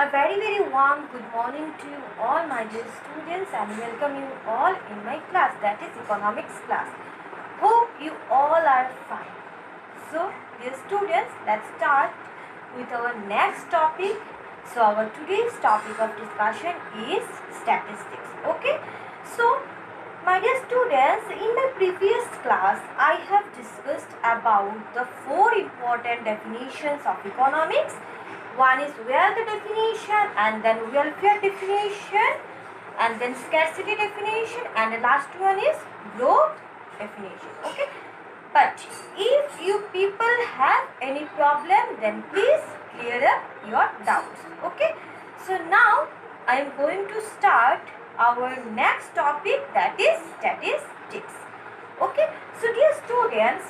A very warm good morning to you all my dear students and welcome you all in my class, that is economics class. Hope you all are fine. So dear students, let's start with our next topic. So our today's topic of discussion is statistics. Okay. So my dear students, in my previous class I have discussed about the four important definitions of economics. One is wealth definition, and then welfare definition, and then scarcity definition, and the last one is growth definition. Okay. But if you people have any problem, then please clear up your doubts. Okay. So now I am going to start our next topic, that is statistics. Okay. So dear students,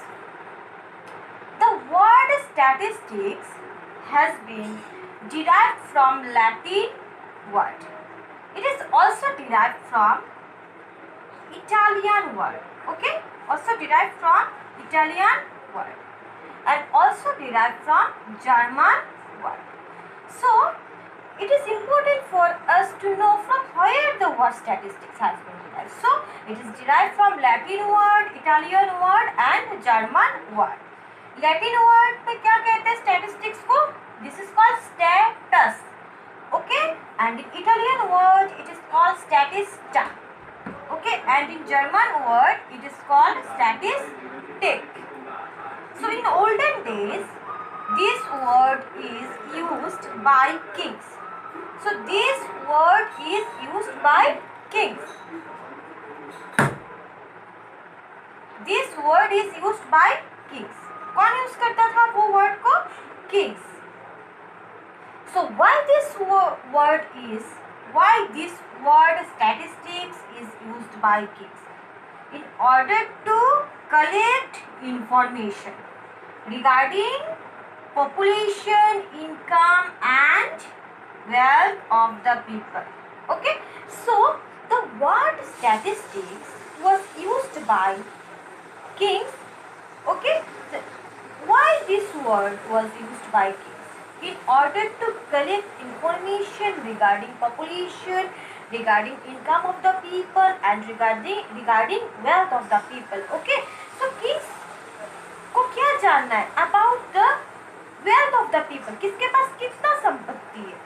the word statistics has been derived from Latin word. It is also derived from Italian word. Okay, also derived from Italian word and also derived from German word. So it is important for us to know from where the word statistics has been derived. So it is derived from Latin word, Italian word and German word. Latin word पे क्या कहते हैं statistics को? This is called status. Okay, and in Italian word it is called statista. Okay, and in German word it is called statistic. So in olden days this word is used by kings. So this word is used by kings. This word is used by kings. कौन use करता था वो word को? Kings. So why this word statistics is used by kings in order to collect information regarding population, income and wealth of the people. Okay, so the word statistics was used by kings. Okay, why this word was used by kings? In order to collect information regarding population, regarding income of the people and regarding wealth of the people. Okay, so kings को क्या जानना है about the wealth of the people? किसके पास कितना संपत्ति है,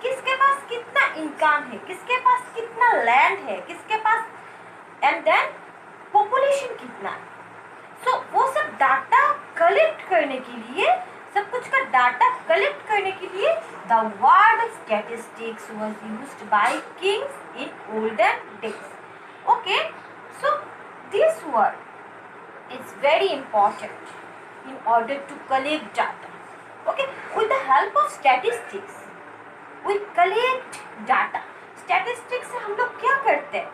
किसके पास कितना इनकम है, किसके पास कितना लैंड है, किसके पास एंड देन पॉपुलेशन कितना है. सो वो सब डाटा कलेक्ट करने के लिए, सब कुछ का डाटा कलेक्ट करने के लिए the word statistics was used by kings in olden days. Okay, so this word is very important in order to collect data. Okay, with the help of statistics we collect data. Statistics से हम लोग क्या करते हैं?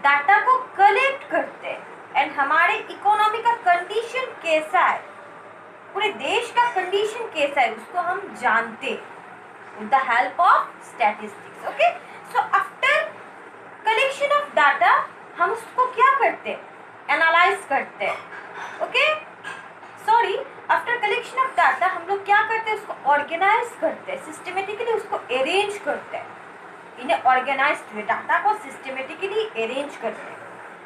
Data को collect करते हैं. And हमारे इकोनॉमी का कंडीशन कैसा है, पूरे देश का कंडीशन कैसा है, उसको हम जानते with the help of statistics. Okay, so after collection of data हम उसको क्या करते हैं? एनालाइज करते हैं. Okay, sorry, after collection of data हम लोग क्या करते हैं? उसको ऑर्गेनाइज करते हैं, सिस्टमेटिकली उसको अरेंज करते हैं. इन्हें ऑर्गेनाइज हुए डाटा को सिस्टमेटिकली अरेंज करते हैं.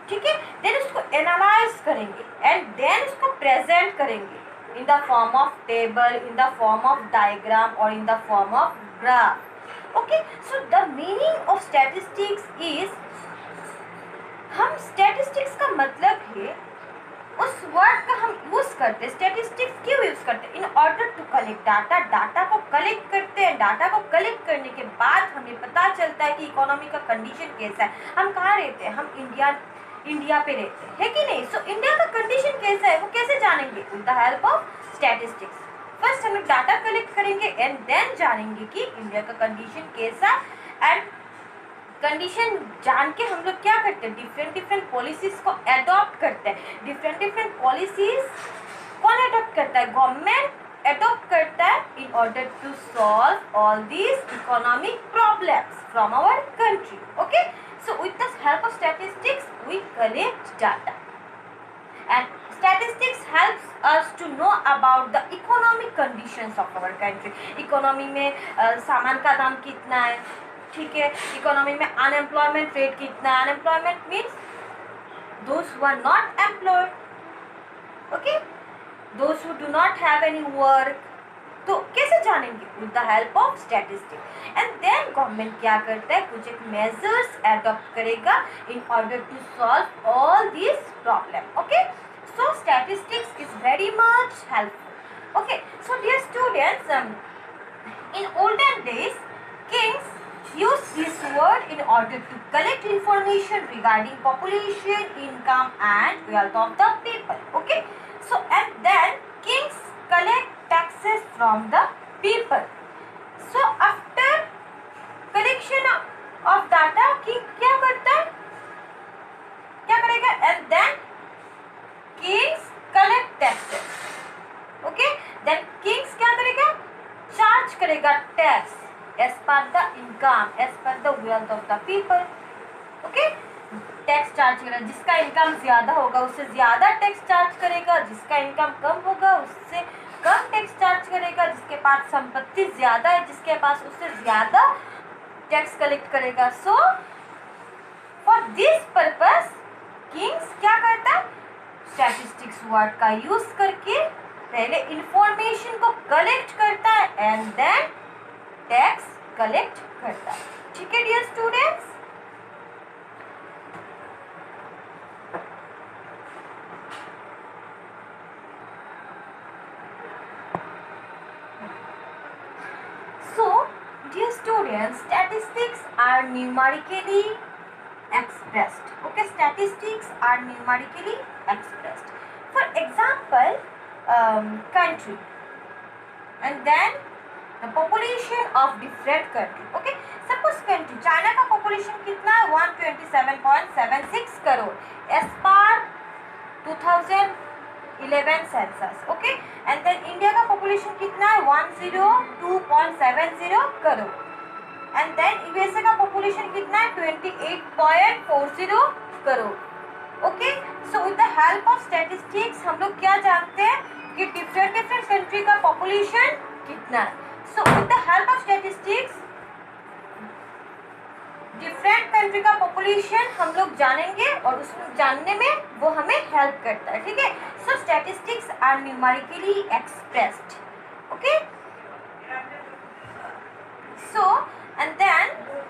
ठीक है, देन उसको एनालाइज करेंगे एंड देन उसको प्रेजेंट करेंगे in the form of table, in the form of diagram और in the form of graph. Okay, so the meaning of statistics is, हम स्टैटिस्टिक्स का मतलब है उस वर्ड का हम यूज करते हैं. स्टैटिस्टिक्स क्यों यूज करते हैं? In order to collect data. Data को कलेक्ट करते हैं. डाटा को कलेक्ट करने के बाद हमें पता चलता है कि इकोनॉमी का कंडीशन कैसा है. हम कहाँ रहते हैं? हम इंडिया पे रहते हैं, है कि नहीं? सो इंडिया का कंडीशन कैसा है वो कैसे जानेंगे? With the help of statistics. First हम डाटा कलेक्ट करेंगे एंड देन जानेंगे कि इंडिया का कंडीशन कैसा. एंड कंडीशन जान के हम लोग क्या करते हैं? डिफरेंट पॉलिसीज को एडॉप्ट करते हैं. डिफरेंट पॉलिसीज कौन एडॉप्ट करता है? गवर्नमेंट एडॉप्ट करता है in order to solve all these economic problems from our country. Okay, so with the help of statistics we collect data and statistics helps us to know about the economic conditions of our country. Economy में सामान का दाम कितना है, ठीक है, economy में unemployment rate कितना है. Unemployment means those who are not employed, okay, those who do not have any work. तो कैसे जानेंगे? With the help of statistics. And then government क्या करता है, कुछ एक मेजर्स एडॉप्ट करेगा in order to solve all this problem. Okay, so statistics is very much helpful. Okay, so dear students, in olden days kings use this word in order to collect information regarding population, income and wealth of the people. Okay, so and then kings collect taxes from the people. So after collection of data, king क्या करता है, क्या करेगा? And then kings collect taxes. Okay, then kings क्या करेगा? Charge करेगा tax as per the income, as per the wealth of the people. Okay, tax charge करेगा. जिसका इनकम ज्यादा होगा उससे ज्यादा टैक्स चार्ज करेगा, जिसका इनकम कम होगा उससे कम टैक्स चार्ज करेगा, जिसके पास संपत्ति ज्यादा है जिसके पास उससे ज्यादा टैक्स कलेक्ट करेगा. So for this purpose Kings क्या करता है, स्टैटिस्टिक्स वर्ड का यूज करके पहले इंफॉर्मेशन को कलेक्ट करता है एंड देन टैक्स कलेक्ट करता है. ठीक है dear students. So dear students, statistics are numerically expressed. Okay, statistics are numerically expressed. For example, country and then the population of different country. Okay, suppose country China का population कितना है, 127.76 crore as per 2011 census. Okay, and then India का population कितना है, 102.70 crore. And then USA का population कितना है, 28.40 crore. Okay, so with the help of statistics हम लोग क्या जानते हैं कि डिफरेंट कंट्री का population कितना है. So with the help of statistics, different country का पॉपुलेशन हम लोग जानेंगे और उसको जानने में वो हमें हेल्प करता है. ठीक है, so statistics are numerically expressed. Okay, so and then